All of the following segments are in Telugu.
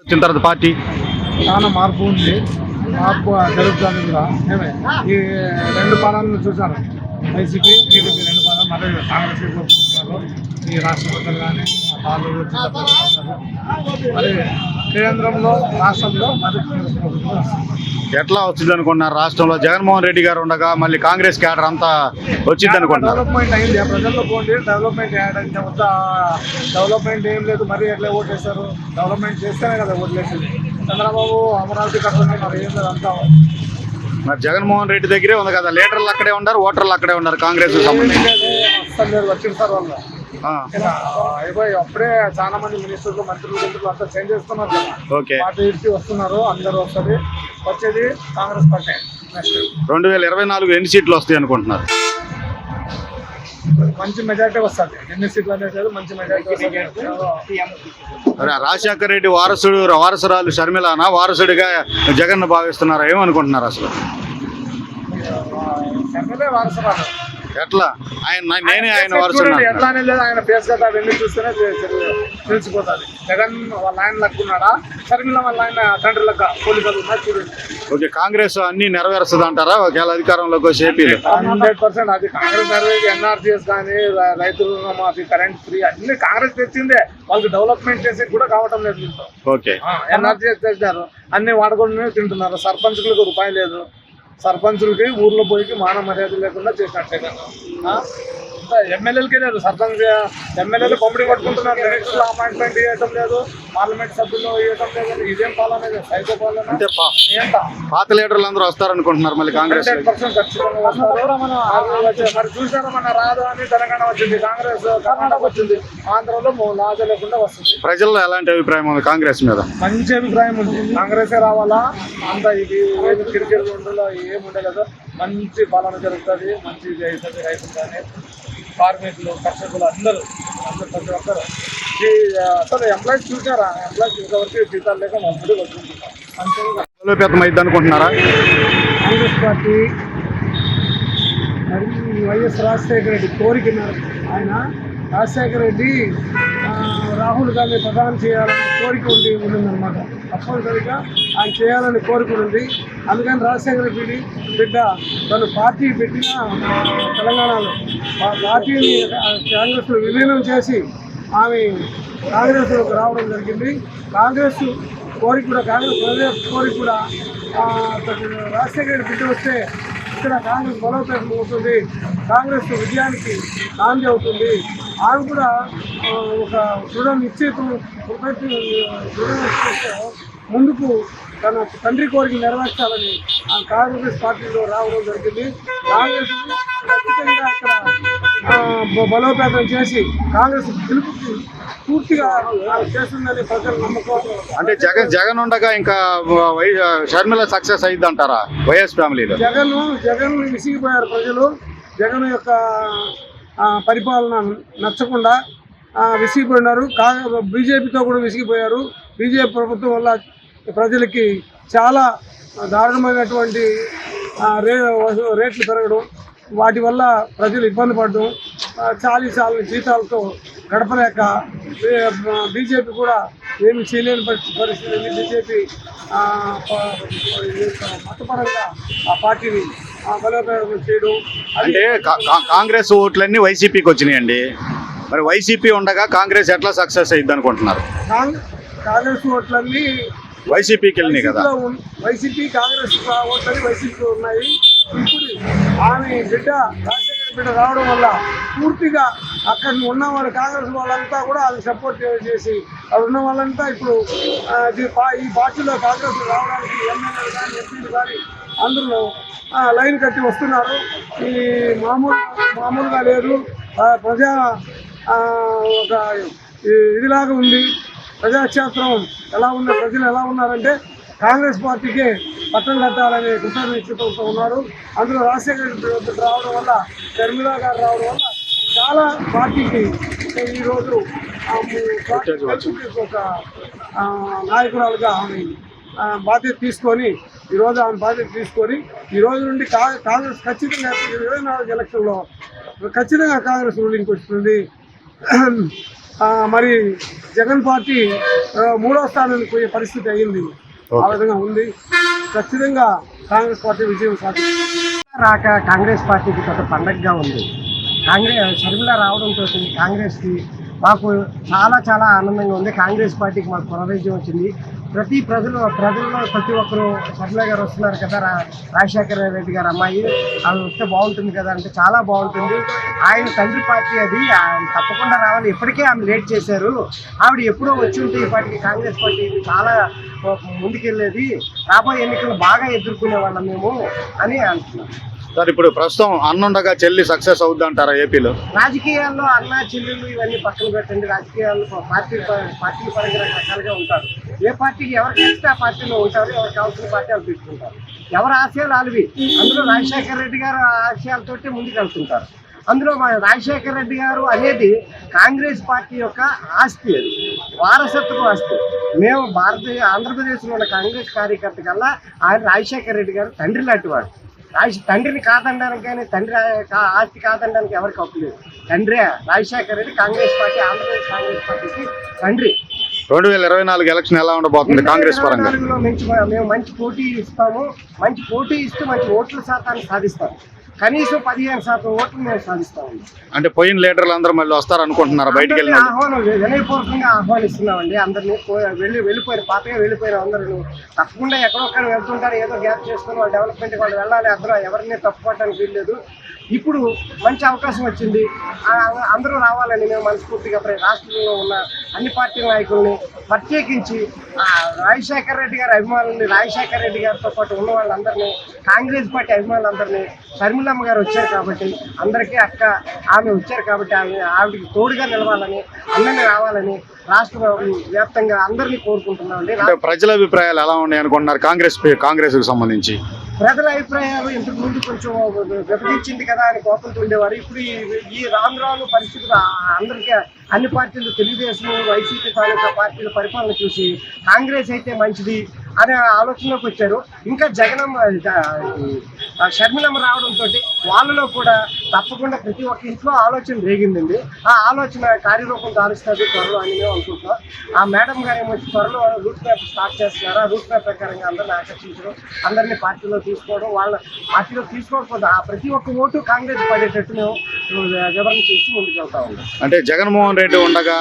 వచ్చిన తర్వాత పార్టీ చాలా మార్పు ఉంది. మార్పు జరుగుతుంది కూడా. ఈ రెండు పాలనలు చూసాను, వైసీపీ టీడీపీ రెండు పాలన మళ్ళీ కాంగ్రెస్ కోరుకుంటున్నారు. ఈ రాష్ట్ర ప్రజలు కానీ వాళ్ళు మరి కేంద్రంలో రాష్ట్రంలో మళ్ళీ కాంగ్రెస్ ప్రభుత్వం వస్తుంది. ఎట్లా వచ్చింది అనుకుంటున్నారు? రాష్ట్రంలో జగన్మోహన్ రెడ్డి గారు ఉండగా మళ్ళీ కాంగ్రెస్ క్యాడర్ అంతా వచ్చింది అనుకుంటున్నారు. డెవలప్మెంట్ అయింది, ప్రజల్లో పోండి డెవలప్మెంట్ అంటే వద్ద డెవలప్మెంట్ ఏం లేదు. మరి ఎట్లా ఓటేస్తారు? డెవలప్మెంట్ చేస్తేనే కదా ఓట్లేసేది. చంద్రబాబు అమరావతి కట్టుకుని మరి ఏం లేదు అంతా. మరి జగన్మోహన్ రెడ్డి దగ్గరే ఉంది కదా, లీడర్లు అక్కడే ఉన్నారు, ఓటర్లు అక్కడే ఉన్నారు. కాంగ్రెస్ వచ్చింది సార్ వాళ్ళు అయిపోయి అప్పుడే చాలా మంది మినిస్టర్లు మంత్రులు అంతా చేంజ్ చేస్తున్నారు కదా. ఓకే, పార్టీ ఇచ్చి వస్తున్నారు, అందరూ వస్తుంది. వచ్చేది కాంగ్రెస్ పార్టీ. నెక్స్ట్ 2024 ఎన్ని సీట్లు వస్తాయి అనుకుంటున్నారు? మంచి మెజార్టీ వస్తుంది. ఎన్ని సీట్లు అనేది మంచి మెజార్టీ వస్తుంది. రాజశేఖర రెడ్డి వారసురాలు షర్మిలానా వారసుడిగా జగన్ భావిస్తున్నారా? ఏమనుకుంటున్నారు అసలు? ఎమ్మెల్యే వారసురాలు ఎట్లా నేనే ఆయన వారసుడు ఎట్లా అనేది ఆయన ఫేస్ కదా అవన్నీ చూస్తేనే తెలిసిపోతుంది. జగన్ వాళ్ళ ఆయన లక్కున్నాడా, షర్మిల వాళ్ళ ఆయన తండ్రి లెక్క పోలీసులు ఉన్నా చూడండి. ఓకే, కాంగ్రెస్ అన్ని నెరవేరుస్తుంది అంటారా ఒకవేళ అధికారంలోకి వచ్చి ఏపీలో? 100% అది కాంగ్రెస్ నెరవేర్చి ఎన్ఆర్జీఎస్ కానీ రైతులు మాఫీ, కరెంట్ ఫ్రీ అన్ని కాంగ్రెస్ తెచ్చిందే. వాళ్ళకి డెవలప్మెంట్ చేసి కూడా కావటం లేదు. ఓకే, ఎన్ఆర్జీఎస్ తెచ్చారు, అన్ని వాడుకొని తింటున్నారు. సర్పంచులకు రూపాయి లేదు. సర్పంచులకి ఊర్లో పోయి మాన మర్యాద లేకుండా చేసినట్టే కదా. ఎమ్మెల్యేలకే లేదు, సర్పంచ్ ఎమ్మెల్యేలు పంపిణీ పట్టుకుంటున్నారు. మినిస్టర్లు అపాయింట్మెంట్ ఇవ్వటం లేదు, పార్లమెంట్ సభ్యులు ఇవ్వటం లేదు. ఇదేం పాలన, సైకో పాలన. అంటే పాత లీడర్లు అందరూ వస్తారనుకుంటున్నారు మళ్ళీ కాంగ్రెస్? 100% ఖచ్చితంగా వస్తారు. మరి చూసారా మన రాదు అని తెలంగాణ వచ్చింది, కాంగ్రెస్ కర్ణాటక వచ్చింది, ఆంధ్రలో లాజ లేకుండా వస్తుంది. ప్రజల్లో ఎలాంటి అభిప్రాయం ఉంది కాంగ్రెస్ మీద? మంచి అభిప్రాయం ఉంది, కాంగ్రెసే రావాలా. అంత ఇది కిరికిరి ఉండలో ఏమి ఉండలేదు. మంచి పాలన జరుగుతుంది, మంచి అవుతుంది. రైతులు కానీ కార్మికులు, కర్షకులు అందరూ ప్రతి ఒక్కరు అసలు ఎంప్లాయీస్ చూసారా? ఎంప్లాయీస్ ఇంతవరకు జీతాలు లేక మంత్రులు వస్తుంటున్నారు. బలోపేతం అయింది అనుకుంటున్నారా? కాంగ్రెస్ పార్టీ మరి వైఎస్ రాజశేఖర రెడ్డి కోరిక ఆయన రాజశేఖర రెడ్డి రాహుల్ గాంధీ ప్రధానం చేయాలని కోరిక ఉండిందనమాట. తప్పనిసరిగా ఆయన చేయాలని కోరిక ఉంది. అందుకని రాజశేఖర రెడ్డి బిడ్డ తను పార్టీ పెట్టిన తెలంగాణలో పార్టీని కాంగ్రెస్లో విలీనం చేసి ఆమె కాంగ్రెస్లోకి రావడం జరిగింది. కాంగ్రెస్ కోరిక కూడా, కాంగ్రెస్ ప్రదేశ్ కోరిక కూడా రాజశేఖర రెడ్డి బిడ్డ వస్తే ఇక్కడ కాంగ్రెస్ బలోపేతం అవుతుంది, కాంగ్రెస్ విజయానికి నాంది అవుతుంది. ఆమె కూడా ఒక దృఢ నిశ్చయితం ముందుకు తన తండ్రి కోరిక నెరవేర్చాలని ఆ కాంగ్రెస్ పార్టీలో రావడం జరిగింది. కాంగ్రెస్ ఖచ్చితంగా ఇక్కడ బలోపేతం చేసి కాంగ్రెస్ గెలుపుకి పూర్తిగా చేస్తుందని ప్రజల నమ్మకం. అంటే జగన్ ఉండగా ఇంకా షర్మిల సక్సెస్ అయింది అంటారా వైఎస్ ఫ్యామిలీలో? జగన్ విసిగిపోయారు ప్రజలు. జగన్ యొక్క పరిపాలన నచ్చకుండా విసిగిపోయినారు. బీజేపీతో కూడా విసిగిపోయారు. బీజేపీ ప్రభుత్వం వల్ల ప్రజలకి చాలా దారుణమైనటువంటి రేట్లు పెరగడం, వాటి వల్ల ప్రజలు ఇబ్బంది పడడం, చాలీ జీతాలతో గడపలేక బీజేపీ కూడా ఏమి చేయలేని పరిస్థితి. బీజేపీ మతపరంగా ఆ పార్టీని బలోపేతం చేయడం. అంటే కాంగ్రెస్ ఓట్లన్నీ వైసీపీకి వచ్చినాయండి. మరి వైసీపీ ఉండగా కాంగ్రెస్ ఎట్లా సక్సెస్ అయ్యింది అనుకుంటున్నారు? కాంగ్రెస్ ఓట్లన్నీ వైసీపీకి వెళ్ళినాయి కదా. వైసీపీ కాంగ్రెస్ ఓట్లన్నీ వైసీపీ ఉన్నాయి. ఇప్పుడు ఆమె బిడ్డ రాజశేఖర బిడ్డ రావడం వల్ల పూర్తిగా అక్కడ ఉన్న వాళ్ళు కాంగ్రెస్ వాళ్ళంతా కూడా అది సపోర్ట్ చేసి అక్కడ ఉన్న వాళ్ళంతా ఇప్పుడు ఈ పార్టీలో కాంగ్రెస్ రావడానికి ఎమ్మెల్యేలు కానీ ఎంపీలు కానీ అందరూ లైన్ కట్టి వస్తున్నారు. ఈ మామూలుగా లేదు, ప్రజా ఒక ఇదిలాగా ఉంది. ప్రజాక్షేత్రం ఎలా ఉంది, ప్రజలు ఎలా ఉన్నారంటే కాంగ్రెస్ పార్టీకే పట్టం కట్టాలనే కృతజ్ఞతతో ఉన్నారు. అందులో రాజశేఖర రెడ్డి రావడం వల్ల, షర్మిలా గారు రావడం వల్ల చాలా పార్టీకి ఈరోజు ఒక నాయకురాలుగా ఆమె బాధ్యత తీసుకొని ఈరోజు ఆమె బాధ్యత తీసుకొని ఈ రోజు నుండి కాంగ్రెస్ ఖచ్చితంగా 24 ఎలక్షన్లో ఖచ్చితంగా కాంగ్రెస్ రూలింగ్కి వస్తుంది. మరి జగన్ పార్టీ మూడో స్థానానికి పోయే పరిస్థితి అయింది. ఆ విధంగా ఉంది. ఖచ్చితంగా కాంగ్రెస్ పార్టీ విజయం సాధిస్తుంది. రాక కాంగ్రెస్ పార్టీకి పెద్ద పండగగా ఉంది. షర్మిల రావడంతో కాంగ్రెస్కి మాకు చాలా చాలా ఆనందంగా ఉంది. కాంగ్రెస్ పార్టీకి మాకు పునర్విజయం వచ్చింది. ప్రజల్లో ప్రతి ఒక్కరు షర్మిల గారు వస్తున్నారు కదా, రాజశేఖర రెడ్డి గారు అమ్మాయి, ఆమె వస్తే బాగుంటుంది కదా అంటే చాలా బాగుంటుంది. ఆయన తండ్రి పార్టీ అది, తప్పకుండా రావాలి. ఇప్పటికే ఆమె లేట్ చేశారు. ఆవిడ ఎప్పుడో వచ్చి ఉంటే ఈ పార్టీకి కాంగ్రెస్ పార్టీ చాలా ముందుకెళ్ళేది, రాబోయే ఎన్నికలు బాగా ఎదుర్కొనే వాళ్ళం మేము అని అంటున్నాం. సార్, ఇప్పుడు ప్రస్తుతం అన్నుండగా చెల్లి సక్సెస్ అవుద్ది అంటారా ఏపీలో? రాజకీయాల్లో అన్న చెల్లెళ్ళు ఇవన్నీ పక్కన పెట్టండి. రాజకీయాల్లో పార్టీ పరంగా రకరకాలుగా ఉంటారు. ఏ పార్టీకి ఎవరికి ఇస్తే ఆ పార్టీలో ఉంటారు, ఎవరికి కావాల్సిన పార్టీ వాళ్ళు పెట్టుకుంటారు. ఎవరి ఆశయాలు వాళ్ళవి. అందులో రాజశేఖర రెడ్డి గారు ఆశయాలతోటి ముందుకు వెళ్తుంటారు. అందులో మా రాజశేఖర రెడ్డి గారు అనేది కాంగ్రెస్ పార్టీ యొక్క ఆస్తి, అది వారసత్వ ఆస్తి. మేము ఆంధ్రప్రదేశ్లో ఉన్న కాంగ్రెస్ కార్యకర్త కల్లా ఆయన రాజశేఖర రెడ్డి గారు తండ్రి లాంటి వాడు. తండ్రిని కాదనడానికి కానీ తండ్రి ఆస్తి కాదనడానికి ఎవరికి హక్కులేదు. తండ్రి రాజశేఖర రెడ్డి కాంగ్రెస్ పార్టీ, ఆంధ్రప్రదేశ్ కాంగ్రెస్ పార్టీకి తండ్రి. 2024 ఎలక్షన్ ఎలా ఉండబోతుంది కాంగ్రెస్ పరంగా? మేము మంచి పోటీ ఇస్తాము. మంచి పోటీ ఇస్తూ మంచి ఓట్ల శాతాన్ని సాధిస్తాము. కనీసం 15% ఓట్లు మేము సాధిస్తామండి. అంటే పోయిన లీడర్లు అందరూ మళ్ళీ వస్తారు అనుకుంటున్నారా బయటికి వెళ్ళి? ఆహ్వానం వినయపూర్వకంగా ఆహ్వానిస్తున్నామండి అందరినీ. వెళ్ళిపోయిన పాతగా వెళ్ళిపోయిన అందరూ తప్పకుండా ఎక్కడొక్కడ వెళ్తుంటారు, ఏదో గ్యాప్ చేసుకుని వాళ్ళ డెవలప్మెంట్ వాళ్ళు వెళ్ళాలి. అందరూ ఎవరిని తప్పుపడడానికి వీల్లేదు. ఇప్పుడు మంచి అవకాశం వచ్చింది, అందరూ రావాలని మేము మనస్ఫూర్తిగా రాష్ట్రంలో ఉన్న అన్ని పార్టీల నాయకుల్ని, ప్రత్యేకించి రాజశేఖర రెడ్డి గారి అభిమానుల్ని, రాజశేఖర రెడ్డి గారితో పాటు ఉన్న వాళ్ళందరినీ, కాంగ్రెస్ పార్టీ అభిమానులందరినీ, షర్మిలమ్మ గారు వచ్చారు కాబట్టి అందరికీ అక్క ఆమె వచ్చారు కాబట్టి ఆవిడకి తోడుగా నిలవాలని, అందరినీ రావాలని రాష్ట్ర వ్యాప్తంగా అందరినీ కోరుకుంటున్నామండి. ప్రజల అభిప్రాయాలు ఎలా ఉన్నాయి అనుకుంటున్నారు కాంగ్రెస్కి సంబంధించి? ప్రజల అభిప్రాయాలు ఇంతకు ముందు కొంచెం విభజించింది కదా అని కోపంతో ఉండేవారు. ఇప్పుడు ఈ రాను పరిస్థితులు అందరికీ అన్ని పార్టీలు, తెలుగుదేశం, వైసీపీ తాలూకా పార్టీల పరిపాలన చూసి కాంగ్రెస్ అయితే మంచిది అనే ఆలోచనలోకి వచ్చారు. ఇంకా షర్మిలమ్మ రావడంతో వాళ్ళలో కూడా తప్పకుండా ప్రతి ఒక్క ఇంట్లో ఆలోచన రేగిందండి. ఆ ఆలోచన కార్యరూపం దారుస్తుంది త్వరలో అని మేము అనుకుంటున్నాం. ఆ మేడం గారు ఏమో త్వరలో రూట్ మ్యాప్ స్టార్ట్ చేస్తున్నారు. ఆ రూట్ మ్యాప్ ప్రకారంగా అందరిని ఆకర్షించడం, అందరినీ పార్టీలో తీసుకోవడం, వాళ్ళ పార్టీలో తీసుకోకపోతే ఆ ప్రతి ఒక్క ఓటు కాంగ్రెస్ పడేటట్టు మేము వివరణ చేసి ముందుకు వెళ్తా ఉన్నాం. అంటే జగన్మోహన్ రెడ్డి ఉండగా,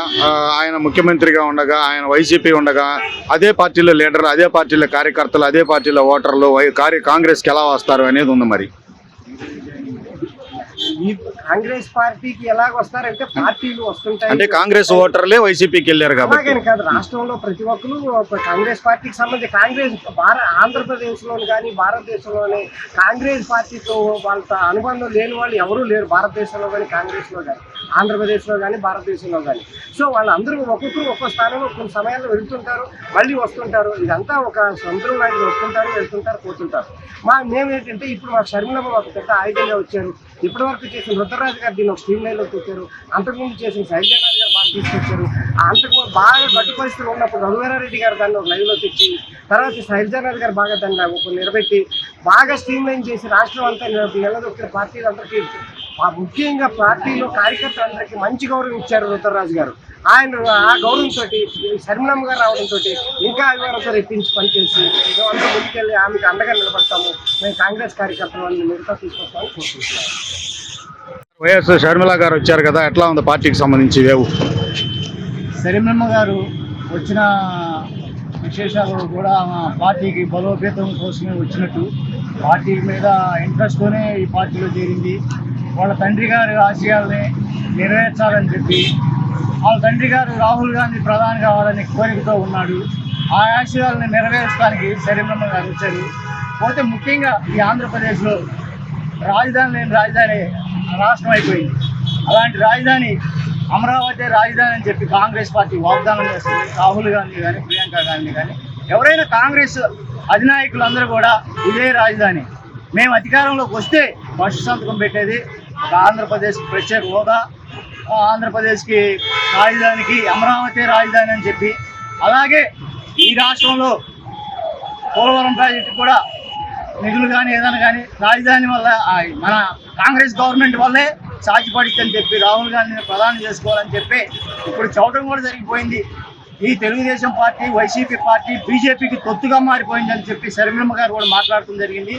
ఆయన ముఖ్యమంత్రిగా ఉండగా, ఆయన వైసీపీ ఉండగా, అదే పార్టీలో లీడర్లు, అదే పార్టీలో కార్యకర్తలు, అదే పార్టీలో ఓటర్లు కాంగ్రెస్కి ఎలా వస్తారు అనేది ఉంది. మరి ఈ కాంగ్రెస్ పార్టీకి ఎలాగ వస్తారంటే పార్టీలు వస్తుంటాయి. అంటే కాంగ్రెస్ ఓటర్లే వైసీపీకి వెళ్ళారు కాబట్టి కాదు, రాష్ట్రంలో ప్రతి ఒక్కరు కాంగ్రెస్ పార్టీకి సంబంధించి ఆంధ్రప్రదేశ్లోని కానీ భారతదేశంలోని కాంగ్రెస్ పార్టీతో వాళ్ళతో అనుబంధం లేని వాళ్ళు ఎవరూ లేరు. భారతదేశంలో కానీ, కాంగ్రెస్లో కానీ, ఆంధ్రప్రదేశ్లో కానీ, భారతదేశంలో కానీ. సో వాళ్ళందరూ ఒక్కొక్కరు ఒక్కో స్థానంలో కొన్ని సమయాల్లో వెళ్తుంటారు, మళ్ళీ వస్తుంటారు. ఇదంతా ఒక సముద్రం లాంటి వస్తుంటారు, వెళ్తుంటారు, పోతుంటారు. మేమేంటంటే ఇప్పుడు మా షర్మిలమ్మ ఒక పెద్ద ఆయుధంగా వచ్చారు. ఇప్పటి వరకు చేసిన రుద్రరాజు గారు దీన్ని ఒక స్ట్రీమ్ లైన్లోకి వచ్చారు. అంతకుముందు చేసిన శైలజానాథ్ గారు బాగా తీసుకొచ్చారు. అంతకుముందు బాగా గట్టి పరిస్థితులు ఉన్నప్పుడు రఘువీరారెడ్డి గారు దాన్ని ఒక లైవ్లో తెచ్చి, తర్వాత శైలజానాథ్ గారు బాగా దాన్ని ఒక నిలబెట్టి బాగా స్ట్రీమ్ లైన్ చేసి రాష్ట్రం అంతా నిలదొక్కిన పార్టీలందరికీ, ముఖ్యంగా పార్టీలో కార్యకర్తలందరికీ మంచి గౌరవం ఇచ్చారు రుద్రరాజు గారు. ఆయన ఆ గౌరవంతో షర్మిలమ్మ గారు రావడంతో ఇంకా అభిమానంతో రెప్పించి పనిచేసి అందరూ ముందుకెళ్ళి ఆమెకు అండగా నిలబడతాము. మేము కాంగ్రెస్ కార్యకర్తల వాళ్ళని మిగతా తీసుకొస్తామని కోరుకుంటున్నాం. వైఎస్ షర్మిల గారు వచ్చారు కదా, ఎట్లా ఉంది పార్టీకి సంబంధించి వేవు? షర్మిలమ్మ గారు వచ్చిన విశేషాలు కూడా పార్టీకి బలోపేతం కోసమే వచ్చినట్టు, పార్టీ మీద ఇంట్రెస్ట్తోనే ఈ పార్టీలో చేరింది. వాళ్ళ తండ్రి గారి ఆశయాల్ని నెరవేర్చాలని చెప్పి, వాళ్ళ తండ్రి గారు రాహుల్ గాంధీ ప్రధాని కావాలని కోరికతో ఉన్నాడు. ఆ ఆశయాలను నెరవేర్చడానికి షర్మిలమ్మ గారు వచ్చారు. పోతే ముఖ్యంగా ఈ ఆంధ్రప్రదేశ్లో రాజధాని లేని రాజధాని రాష్ట్రం అయిపోయింది. అలాంటి రాజధాని అమరావతి రాజధాని అని చెప్పి కాంగ్రెస్ పార్టీ వాగ్దానం చేస్తుంది. రాహుల్ గాంధీ కానీ, ప్రియాంక గాంధీ కానీ, ఎవరైనా కాంగ్రెస్ అధినాయకులందరూ కూడా ఇదే రాజధాని, మేము అధికారంలోకి వస్తే ఫస్ట్ సంతకం పెట్టేది ఆంధ్రప్రదేశ్కి ప్రత్యేక హోదా, ఆంధ్రప్రదేశ్కి రాజధానికి అమరావతి రాజధాని అని చెప్పి, అలాగే ఈ రాష్ట్రంలో పోలవరం ప్రాజెక్టు కూడా నిధులు కానీ ఏదైనా కానీ రాజధాని వల్ల మన కాంగ్రెస్ గవర్నమెంట్ వల్లే సాధ్యపడిద్దని చెప్పి రాహుల్ గాంధీని ప్రధాని చేసుకోవాలని చెప్పి ఇప్పుడు చూడటం కూడా జరిగిపోయింది. ఈ తెలుగుదేశం పార్టీ, వైసీపీ పార్టీ బీజేపీకి తొత్తుగా మారిపోయిందని చెప్పి శర్మిలమ్మ గారు కూడా మాట్లాడటం జరిగింది.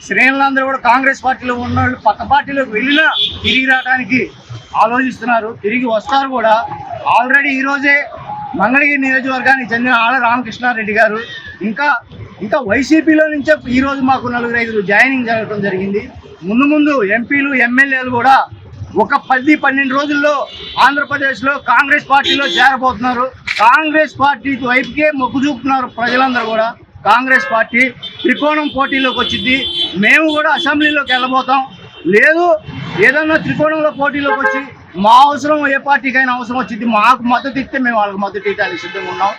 శ్రేణులందరూ కూడా కాంగ్రెస్ పార్టీలో ఉన్న వాళ్ళు పక్క పార్టీలోకి వెళ్ళినా తిరిగి రావడానికి ఆలోచిస్తున్నారు, తిరిగి వస్తారు కూడా. ఆల్రెడీ ఈరోజే మంగళగిరి నియోజకవర్గానికి చెందిన ఆళ్ళ రామకృష్ణారెడ్డి గారు ఇంకా వైసీపీలో నుంచే ఈరోజు మాకు 4-5 జాయినింగ్ జరగడం జరిగింది. ముందు ఎంపీలు, ఎమ్మెల్యేలు కూడా ఒక 10-12 రోజుల్లో ఆంధ్రప్రదేశ్లో కాంగ్రెస్ పార్టీలో చేరబోతున్నారు. కాంగ్రెస్ పార్టీ వైపుకే మొగ్గు చూపుతున్నారు ప్రజలందరూ కూడా. కాంగ్రెస్ పార్టీ త్రికోణం పోటీలోకి వచ్చింది. మేము కూడా అసెంబ్లీలోకి వెళ్ళబోతాం. లేదు ఏదన్నా త్రికోణంలో పోటీలోకి వచ్చి మా అవసరం ఏ పార్టీకైనా అవసరం వచ్చింది, మాకు మద్దతు ఇస్తే మేము వాళ్ళకి మద్దతు ఇవ్వడానికి సిద్ధంగా ఉన్నాం.